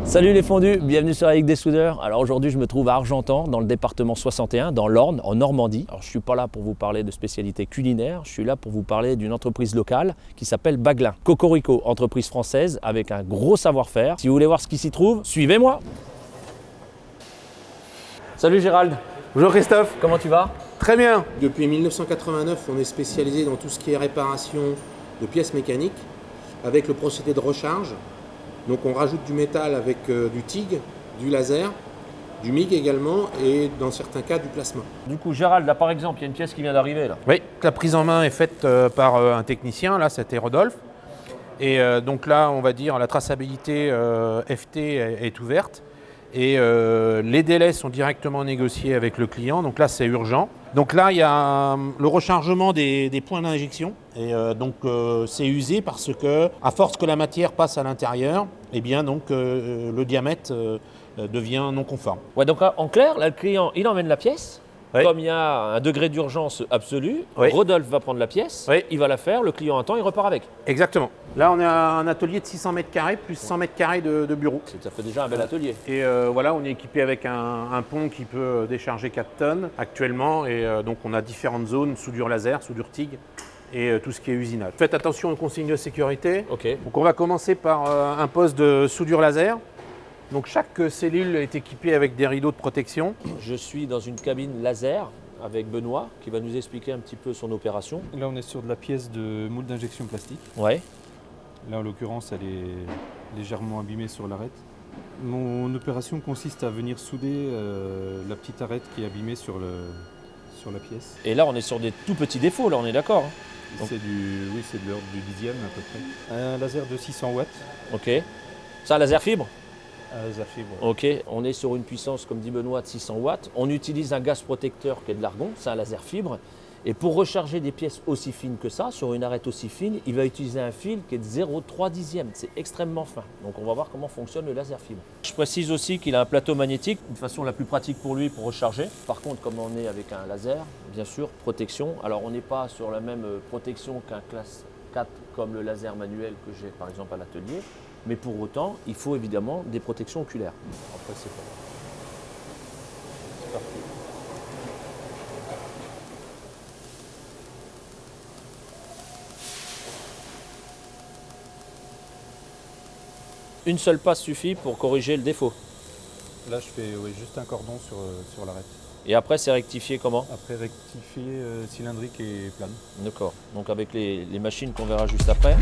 Salut les fondus, bienvenue sur Avec des soudeurs. Alors aujourd'hui je me trouve à Argentan, dans le département 61, dans l'Orne, en Normandie. Alors je ne suis pas là pour vous parler de spécialités culinaires, je suis là pour vous parler d'une entreprise locale qui s'appelle Baglin. Cocorico, entreprise française avec un gros savoir-faire. Si vous voulez voir ce qui s'y trouve, suivez-moi. Salut Gérald. Bonjour Christophe. Comment tu vas? Très bien. Depuis 1989, on est spécialisé dans tout ce qui est réparation de pièces mécaniques avec le procédé de recharge. Donc on rajoute du métal avec du TIG, du laser, du MIG également et dans certains cas du plasma. Du coup Gérald, là par exemple, il y a une pièce qui vient d'arriver là. Oui, la prise en main est faite par un technicien, là c'était Rodolphe. Et donc là on va dire la traçabilité FT est ouverte. Et les délais sont directement négociés avec le client, donc là c'est urgent. Donc là il y a le rechargement des points d'injection et donc c'est usé parce que à force que la matière passe à l'intérieur, eh bien donc le diamètre devient non conforme. Ouais, donc en clair, là le client il emmène la pièce. Oui. Comme il y a un degré d'urgence absolu, Oui. Rodolphe va prendre la pièce, Oui. il va la faire, le client attend, il repart avec. Exactement. Là on a un atelier de 600 mètres carrés plus 100 mètres carrés de bureau. Ça fait déjà un bel atelier. Et voilà, on est équipé avec un pont qui peut décharger 4 tonnes actuellement. Et donc on a différentes zones, soudure laser, soudure TIG et tout ce qui est usinage. Faites attention aux consignes de sécurité. Ok. Donc on va commencer par un poste de soudure laser. Donc chaque cellule est équipée avec des rideaux de protection. Je suis dans une cabine laser avec Benoît qui va nous expliquer un petit peu son opération. Là, on est sur de la pièce de moule d'injection plastique. Ouais. Là, en l'occurrence, elle est légèrement abîmée sur l'arête. Mon opération consiste à venir souder la petite arête qui est abîmée sur la pièce. Et là, on est sur des tout petits défauts, là, on est d'accord, hein. Donc- C'est de l'ordre du dixième à peu près. Un laser de 600 watts, Ok. Ça, laser fibre? un laser fibre. Ok. On est sur une puissance, comme dit Benoît, de 600 watts. On utilise un gaz protecteur qui est de l'argon, c'est un laser fibre. Et pour recharger des pièces aussi fines que ça, sur une arête aussi fine, il va utiliser un fil qui est de 0,3 dixième. C'est extrêmement fin. Donc on va voir comment fonctionne le laser fibre. Je précise aussi qu'il a un plateau magnétique, une façon la plus pratique pour lui pour recharger. Par contre, comme on est avec un laser, bien sûr, protection. Alors on n'est pas sur la même protection qu'un classe 4 comme le laser manuel que j'ai par exemple à l'atelier. Mais pour autant, il faut évidemment des protections oculaires. Après, c'est pas... C'est parti. Une seule passe suffit pour corriger le défaut. Là, je fais juste un cordon sur l'arête. Et après, c'est rectifié comment? Après, rectifier cylindrique et plane. D'accord. Donc avec les machines qu'on verra juste après.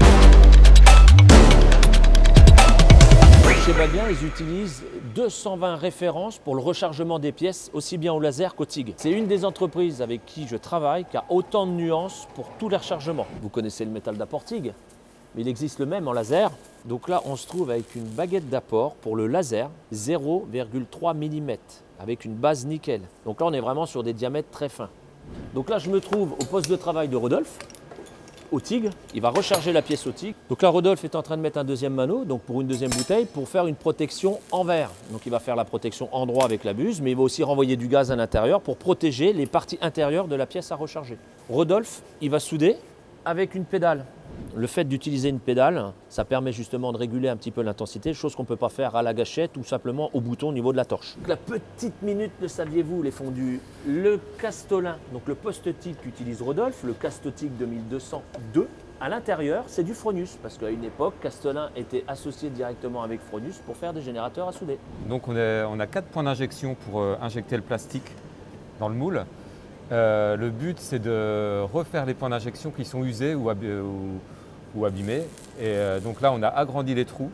Chez Baglin, ils utilisent 220 références pour le rechargement des pièces, aussi bien au laser qu'au TIG. C'est une des entreprises avec qui je travaille qui a autant de nuances pour tous les rechargements. Vous connaissez le métal d'apport TIG, mais il existe le même en laser. Donc là, on se trouve avec une baguette d'apport pour le laser, 0,3 mm, avec une base nickel. Donc là, on est vraiment sur des diamètres très fins. Donc là, je me trouve au poste de travail de Rodolphe, au TIG. Il va recharger la pièce au TIG. Donc là, Rodolphe est en train de mettre un deuxième mano, donc pour une deuxième bouteille, pour faire une protection en verre. Donc il va faire la protection en droit avec la buse, mais il va aussi renvoyer du gaz à l'intérieur pour protéger les parties intérieures de la pièce à recharger. Rodolphe, il va souder avec une pédale. Le fait d'utiliser une pédale, ça permet justement de réguler un petit peu l'intensité, chose qu'on ne peut pas faire à la gâchette ou simplement au bouton au niveau de la torche. La petite minute, le saviez-vous les fondus, le Castolin, donc le post-TIG qu'utilise Rodolphe, le Castotic 2202, à l'intérieur, c'est du Fronius, parce qu'à une époque, Castolin était associé directement avec Fronius pour faire des générateurs à souder. Donc on a 4 points d'injection pour injecter le plastique dans le moule. Le but c'est de refaire les points d'injection qui sont usés ou abîmés. Et donc là on a agrandi les trous,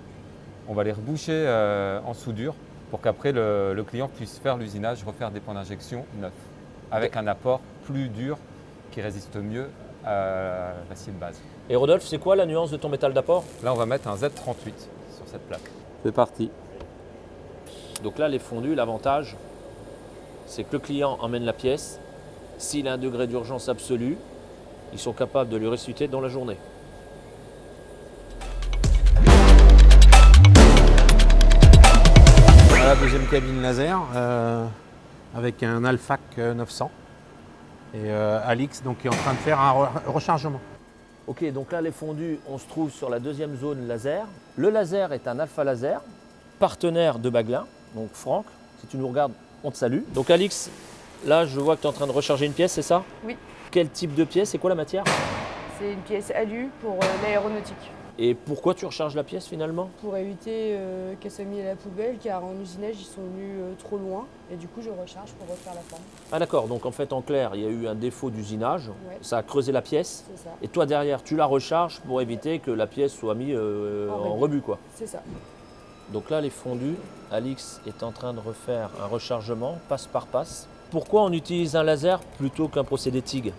on va les reboucher en soudure pour qu'après le client puisse faire l'usinage, refaire des points d'injection neufs, avec un apport plus dur qui résiste mieux à l'acier de base. Et Rodolphe, c'est quoi la nuance de ton métal d'apport? Là on va mettre un Z38 sur cette plaque. C'est parti. Donc là, les fondus, l'avantage, c'est que le client emmène la pièce. S'il a un degré d'urgence absolu, ils sont capables de lui ressusciter dans la journée. Voilà, deuxième cabine laser avec un Alphac 900. Et Alix donc, est en train de faire un rechargement. Ok, donc là, les fondus, on se trouve sur la deuxième zone laser. Le laser est un alpha laser. partenaire de Baglin, donc Franck, si tu nous regardes, on te salue. Donc Alix, là je vois que tu es en train de recharger une pièce, c'est ça? Oui. Quel type de pièce? C'est quoi la matière? C'est une pièce alu pour l'aéronautique. Et pourquoi tu recharges la pièce finalement? Pour éviter qu'elle soit mise à la poubelle, car en usinage ils sont venus trop loin. Et du coup je recharge pour refaire la forme. Ah d'accord, donc en fait en clair, il y a eu un défaut d'usinage, Ouais. ça a creusé la pièce, C'est ça. et toi derrière tu la recharges pour éviter que la pièce soit mise en rebut quoi. C'est ça. Donc là, les fondus, Alix est en train de refaire un rechargement passe par passe. Pourquoi on utilise un laser plutôt qu'un procédé TIG?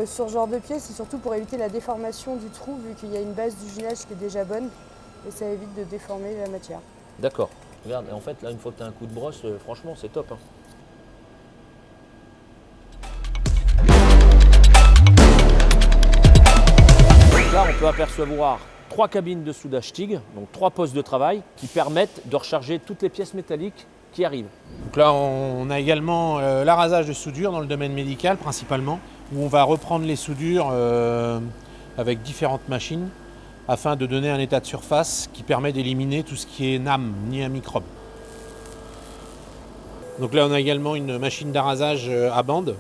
Sur ce genre de pièce, c'est surtout pour éviter la déformation du trou, vu qu'il y a une base d'usinage qui est déjà bonne, et ça évite de déformer la matière. D'accord. Regarde, et en fait, là, une fois que tu as un coup de brosse, franchement, c'est top. Hein. Donc là, on peut apercevoir 3 cabines de soudage TIG, donc 3 postes de travail qui permettent de recharger toutes les pièces métalliques qui arrivent. Donc là, on a également l'arasage de soudure dans le domaine médical principalement, où on va reprendre les soudures avec différentes machines afin de donner un état de surface qui permet d'éliminer tout ce qui est NAM, ni un microbe. Donc là, on a également une machine d'arasage à bande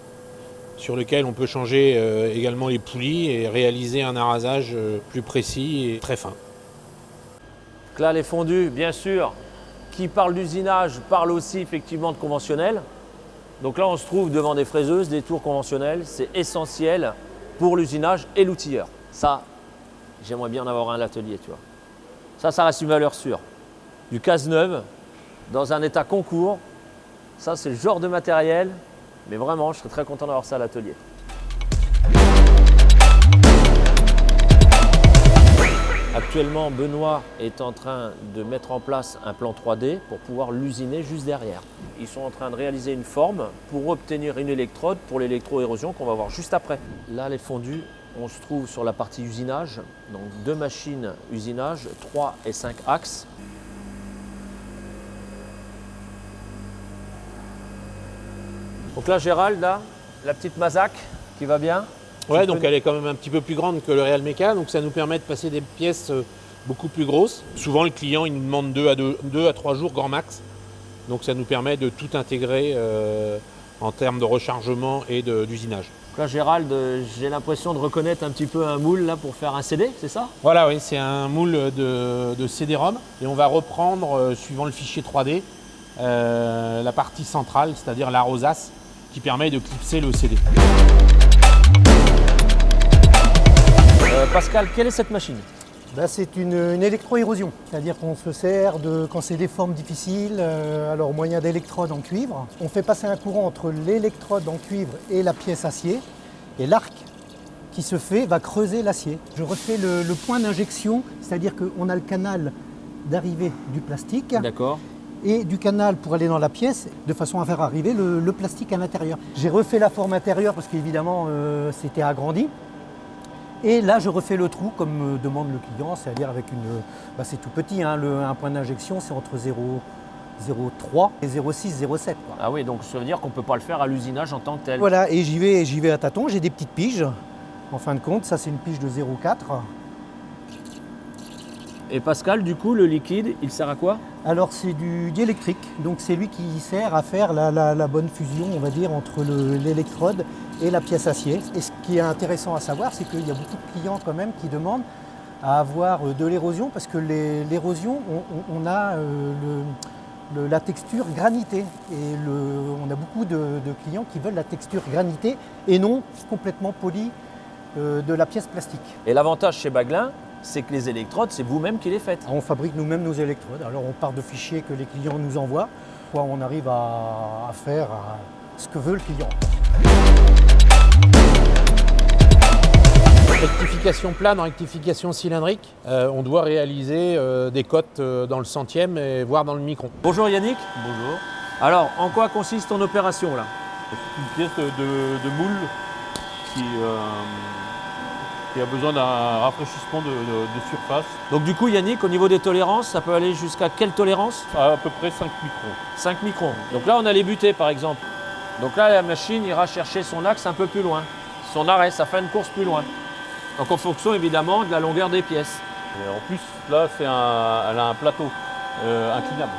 sur lequel on peut changer également les poulies et réaliser un arasage plus précis et très fin. Donc là, les fondus, bien sûr, qui parle d'usinage, parle aussi effectivement de conventionnel. Donc là, on se trouve devant des fraiseuses, des tours conventionnelles. C'est essentiel pour l'usinage et l'outilleur. Ça, j'aimerais bien en avoir un à l'atelier, tu vois. Ça reste une valeur sûre. Du casse-neuve, dans un état concours, ça, c'est le genre de matériel, mais vraiment, je serais très content d'avoir ça à l'atelier. Actuellement, Benoît est en train de mettre en place un plan 3D pour pouvoir l'usiner juste derrière. Ils sont en train de réaliser une forme pour obtenir une électrode pour l'électro-érosion qu'on va voir juste après. Là, les fondus, on se trouve sur la partie usinage, donc 2 machines usinage, 3 et 5 axes. Donc là, Gérald, là, la petite Mazak qui va bien. Ouais, donc elle est quand même un petit peu plus grande que le Real Meca, donc ça nous permet de passer des pièces beaucoup plus grosses. Souvent, le client il nous demande 2 à 3 jours grand max, donc ça nous permet de tout intégrer en termes de rechargement et d'usinage. Donc là, Gérald, j'ai l'impression de reconnaître un petit peu un moule là pour faire un CD, c'est ça? Voilà, oui, c'est un moule de CD-ROM et on va reprendre, suivant le fichier 3D, la partie centrale, c'est-à-dire la rosace, qui permet de clipser le CD. Pascal, quelle est cette machine? C'est une électro-érosion, c'est-à-dire qu'on se sert quand c'est des formes difficiles, alors au moyen d'électrodes en cuivre. On fait passer un courant entre l'électrode en cuivre et la pièce acier, et l'arc qui se fait va creuser l'acier. Je refais le point d'injection, c'est-à-dire qu'on a le canal d'arrivée du plastique D'accord. et du canal pour aller dans la pièce, de façon à faire arriver le plastique à l'intérieur. J'ai refait la forme intérieure parce qu'évidemment c'était agrandi. Et là, je refais le trou comme demande le client, c'est-à-dire avec c'est tout petit, hein, un point d'injection, c'est entre 0,3 et 0,6, 0,7. Ah oui, donc ça veut dire qu'on ne peut pas le faire à l'usinage en tant que tel. Voilà, et j'y vais à tâtons, j'ai des petites piges. En fin de compte, ça c'est une pige de 0,4. Et Pascal, du coup, le liquide, il sert à quoi? Alors c'est du diélectrique, donc c'est lui qui sert à faire la bonne fusion, on va dire, entre l'électrode et la pièce acier. Et ce qui est intéressant à savoir, c'est qu'il y a beaucoup de clients quand même qui demandent à avoir de l'érosion, parce que l'érosion, on a la texture granitée. Et on a beaucoup de clients qui veulent la texture granitée et non complètement polie de la pièce plastique. Et l'avantage chez Baglin, c'est que les électrodes, c'est vous-même qui les faites. On fabrique nous-mêmes nos électrodes. Alors on part de fichiers que les clients nous envoient. On arrive à faire ce que veut le client. Rectification plane, rectification cylindrique, on doit réaliser des cotes dans le centième et voire dans le micron. Bonjour Yannick. Bonjour. Alors, en quoi consiste ton opération là? C'est une pièce de moule qui a besoin d'un rafraîchissement de surface, Donc du coup, Yannick, au niveau des tolérances, ça peut aller jusqu'à quelle tolérance? à peu près 5 microns. 5 microns. Donc là, on a les butées par exemple. Donc là, la machine ira chercher son axe un peu plus loin. Son arrêt, sa fin de course plus loin. Donc en fonction évidemment de la longueur des pièces. Et en plus, là, elle a un plateau inclinable.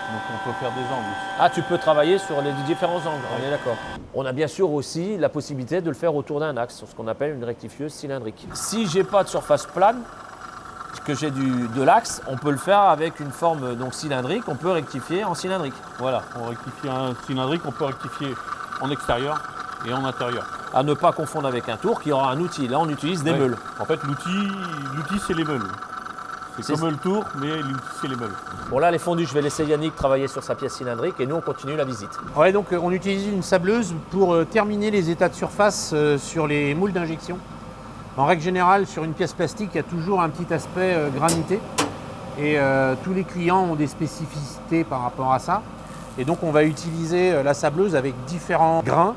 Donc on peut faire des angles aussi. Ah, tu peux travailler sur les différents angles, on est d'accord. On a bien sûr aussi la possibilité de le faire autour d'un axe, sur ce qu'on appelle une rectifieuse cylindrique. Si j'ai pas de surface plane, que j'ai de l'axe, on peut le faire avec une forme donc cylindrique, on peut rectifier en cylindrique. Voilà, on rectifie un cylindrique, on peut rectifier en extérieur et en intérieur. À ne pas confondre avec un tour qui aura un outil. Là, on utilise des Ouais. meules. En fait, l'outil c'est les meules. C'est comme le tour, mais l'outil c'est les meules. Bon, là, les fondus, je vais laisser Yannick travailler sur sa pièce cylindrique et nous, on continue la visite. Ouais, donc on utilise une sableuse pour terminer les états de surface sur les moules d'injection. En règle générale, sur une pièce plastique, il y a toujours un petit aspect granité. Et tous les clients ont des spécificités par rapport à ça. Et donc on va utiliser la sableuse avec différents grains.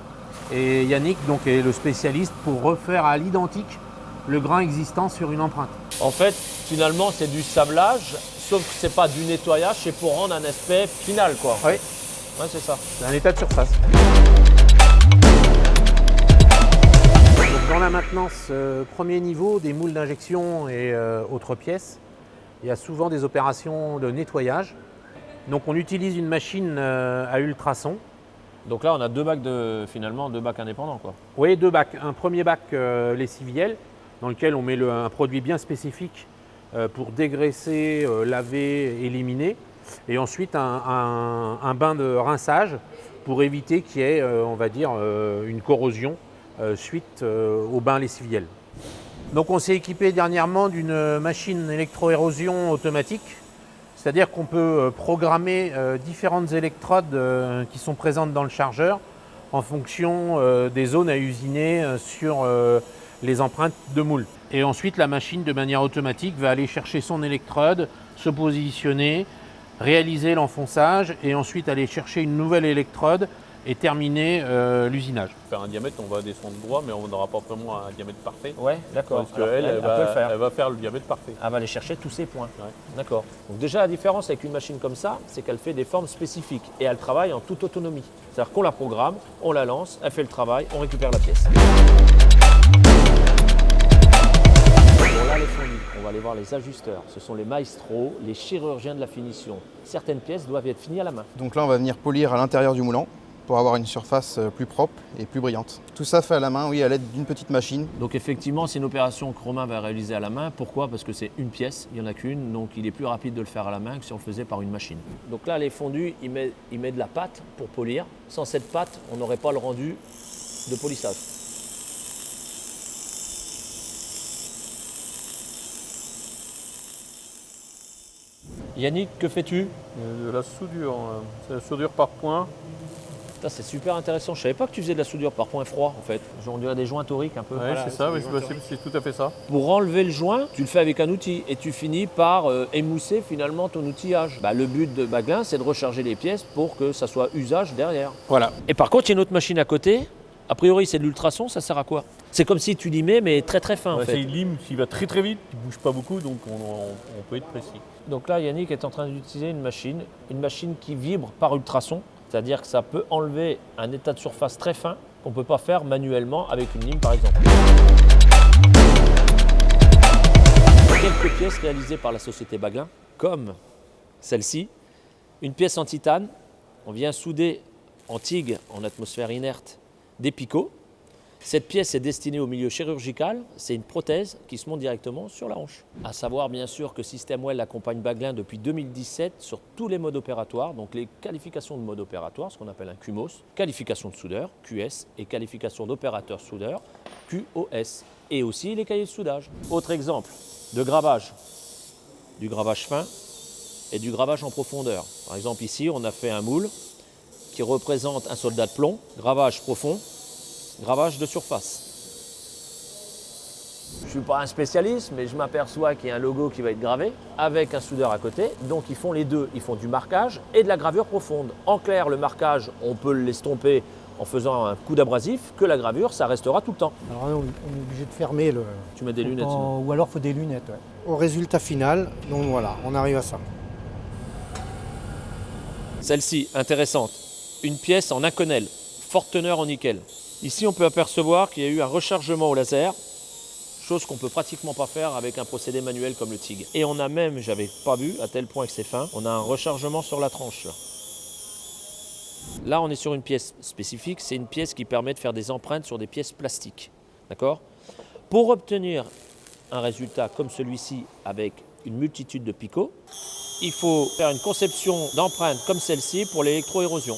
Et Yannick donc, est le spécialiste pour refaire à l'identique le grain existant sur une empreinte. En fait, finalement, c'est du sablage, sauf que c'est pas du nettoyage, c'est pour rendre un aspect final, quoi. Oui, Ouais, c'est ça. c'est un état de surface. Donc, dans la maintenance premier niveau des moules d'injection et autres pièces, il y a souvent des opérations de nettoyage. Donc on utilise une machine à ultrasons. Donc là, on a deux bacs indépendants, quoi. Oui, deux bacs. Un premier bac lessiviel, dans lequel on met un produit bien spécifique pour dégraisser, laver, éliminer. Et ensuite un bain de rinçage pour éviter qu'il y ait, on va dire, une corrosion suite au bain lessiviel. Donc on s'est équipé dernièrement d'une machine électro-érosion automatique. C'est-à-dire qu'on peut programmer différentes électrodes qui sont présentes dans le chargeur en fonction des zones à usiner sur les empreintes de moule. Et ensuite, la machine, de manière automatique, va aller chercher son électrode, se positionner, réaliser l'enfonçage et ensuite aller chercher une nouvelle électrode et terminer l'usinage. Faire un diamètre, on va descendre droit, mais on n'aura pas vraiment un diamètre parfait. Ouais, d'accord. Parce Alors, qu'elle, elle peut le faire. elle va faire le diamètre parfait. Elle va aller chercher tous ces points. Ouais. D'accord. Donc déjà, la différence avec une machine comme ça, c'est qu'elle fait des formes spécifiques et elle travaille en toute autonomie. C'est-à-dire qu'on la programme, on la lance, elle fait le travail, on récupère la pièce. Bon, là, les fondus, on va aller voir les ajusteurs. Ce sont les maestros, les chirurgiens de la finition. Certaines pièces doivent être finies à la main. Donc là, on va venir polir à l'intérieur du moulant pour avoir une surface plus propre et plus brillante. Tout ça fait à la main, oui, à l'aide d'une petite machine. Donc effectivement, c'est une opération que Romain va réaliser à la main. Pourquoi? Parce que c'est une pièce, il n'y en a qu'une, donc il est plus rapide de le faire à la main que si on le faisait par une machine. Donc là, les fondus, il met de la pâte pour polir. Sans cette pâte, on n'aurait pas le rendu de polissage. Yannick, que fais-tu? De la soudure, c'est la soudure par point. Ça, c'est super intéressant. Je ne savais pas que tu faisais de la soudure par point froid, en fait. Genre, on dirait des joints toriques un peu. Oui, Voilà, c'est ça, oui, c'est tout à fait ça. Pour enlever le joint, tu le fais avec un outil et tu finis par émousser finalement ton outillage. Le but de Baglin, c'est de recharger les pièces pour que ça soit usage derrière. Voilà. Et par contre, il y a une autre machine à côté. A priori, c'est de l'ultrason, ça sert à quoi? C'est comme si tu limais, mais très très fin en Ouais, fait. c'est une lime qui va très très vite, qui ne bouge pas beaucoup, donc on peut être précis. Donc là, Yannick est en train d'utiliser une machine qui vibre par ultrason. C'est-à-dire que ça peut enlever un état de surface très fin qu'on ne peut pas faire manuellement avec une lime par exemple. Quelques pièces réalisées par la société Baglin, comme celle-ci, une pièce en titane. On vient souder en TIG, en atmosphère inerte, des picots. Cette pièce est destinée au milieu chirurgical, c'est une prothèse qui se monte directement sur la hanche. À savoir bien sûr que Système Well accompagne Baglin depuis 2017 sur tous les modes opératoires, donc les qualifications de mode opératoire, ce qu'on appelle un QMOS, qualification de soudeur, QS, et qualification d'opérateur soudeur, QOS, et aussi les cahiers de soudage. Autre exemple de gravage, du gravage fin et du gravage en profondeur. Par exemple ici, on a fait un moule qui représente un soldat de plomb, gravage profond, gravage de surface. Je ne suis pas un spécialiste, mais je m'aperçois qu'il y a un logo qui va être gravé avec un soudeur à côté. Donc ils font les deux, ils font du marquage et de la gravure profonde. En clair, le marquage, on peut l'estomper en faisant un coup d'abrasif, que la gravure, ça restera tout le temps. Alors là, on est obligé de fermer le... Tu mets des lunettes sinon. Ou alors il faut des lunettes. Ouais. Au résultat final, donc voilà, on arrive à ça. Celle-ci, intéressante. Une pièce en Inconel, forte teneur en nickel. Ici, on peut apercevoir qu'il y a eu un rechargement au laser. chose qu'on peut pratiquement pas faire avec un procédé manuel comme le TIG. Et on a même, j'avais pas vu à tel point que c'est fin, on a un rechargement sur la tranche. Là, on est sur une pièce spécifique, c'est une pièce qui permet de faire des empreintes sur des pièces plastiques. D'accord ? Pour obtenir un résultat comme celui-ci avec une multitude de picots, il faut faire une conception d'empreinte comme celle-ci pour l'électroérosion.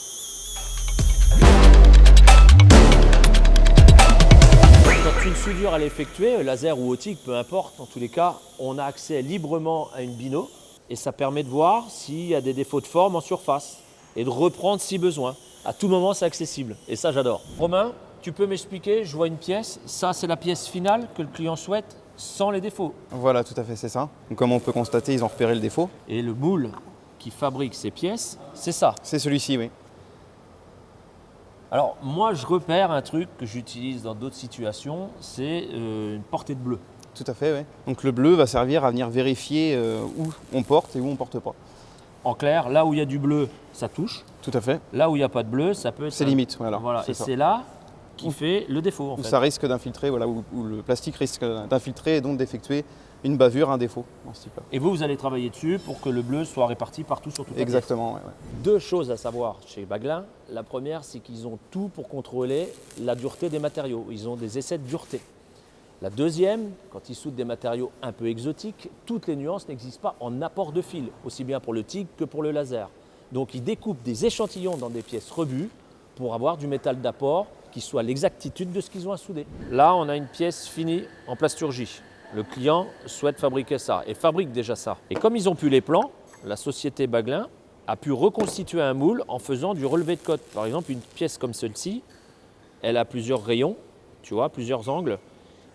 Quand une soudure est effectuée, laser ou optique, peu importe, en tous les cas, on a accès librement à une bino et ça permet de voir s'il y a des défauts de forme en surface et de reprendre si besoin. À tout moment, c'est accessible et ça, j'adore. Romain, tu peux m'expliquer, je vois une pièce, ça c'est la pièce finale que le client souhaite sans les défauts. Voilà, tout à fait, c'est ça. Donc, comme on peut constater, ils ont repéré le défaut. Et le moule qui fabrique ces pièces, c'est ça. C'est celui-ci, oui. Alors moi, je repère un truc que j'utilise dans d'autres situations, c'est une portée de bleu. Tout à fait, oui. Donc le bleu va servir à venir vérifier où on porte et où on ne porte pas. En clair, là où il y a du bleu, ça touche. Tout à fait. Là où il n'y a pas de bleu, ça peut être... C'est limite, voilà. Et ça. c'est là qui fait le défaut, en Où fait. ça risque d'infiltrer, voilà, où le plastique risque d'infiltrer et donc d'effectuer une bavure, un défaut dans ce type-là. Et vous allez travailler dessus pour que le bleu soit réparti partout sur toute la pièce. Exactement, ouais. Deux choses à savoir chez Baglin. La première, c'est qu'ils ont tout pour contrôler la dureté des matériaux. Ils ont des essais de dureté. La deuxième, quand ils soudent des matériaux un peu exotiques, toutes les nuances n'existent pas en apport de fil, aussi bien pour le TIG que pour le laser. Donc ils découpent des échantillons dans des pièces rebues pour avoir du métal d'apport qui soit l'exactitude de ce qu'ils ont à souder. Là, on a une pièce finie en plasturgie. Le client souhaite fabriquer ça et fabrique déjà ça. Et comme ils ont pu les plans, la société Baglin a pu reconstituer un moule en faisant du relevé de cote. Par exemple, une pièce comme celle-ci, elle a plusieurs rayons, tu vois, plusieurs angles.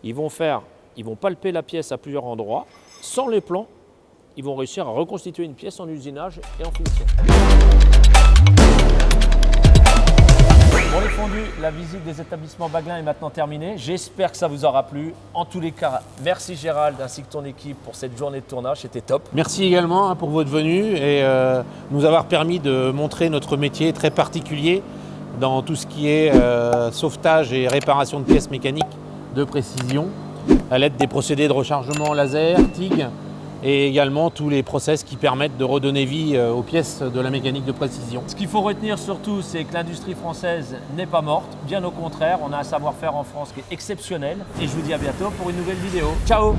Ils vont palper la pièce à plusieurs endroits. Sans les plans, ils vont réussir à reconstituer une pièce en usinage et en finition. Bon les fondus, la visite des établissements Baglin est maintenant terminée. J'espère que ça vous aura plu. En tous les cas, merci Gérald ainsi que ton équipe pour cette journée de tournage, c'était top. Merci également pour votre venue et nous avoir permis de montrer notre métier très particulier dans tout ce qui est sauvetage et réparation de pièces mécaniques de précision à l'aide des procédés de rechargement laser, TIG et également tous les process qui permettent de redonner vie aux pièces de la mécanique de précision. Ce qu'il faut retenir surtout, c'est que l'industrie française n'est pas morte. Bien au contraire, on a un savoir-faire en France qui est exceptionnel. Et je vous dis à bientôt pour une nouvelle vidéo. Ciao!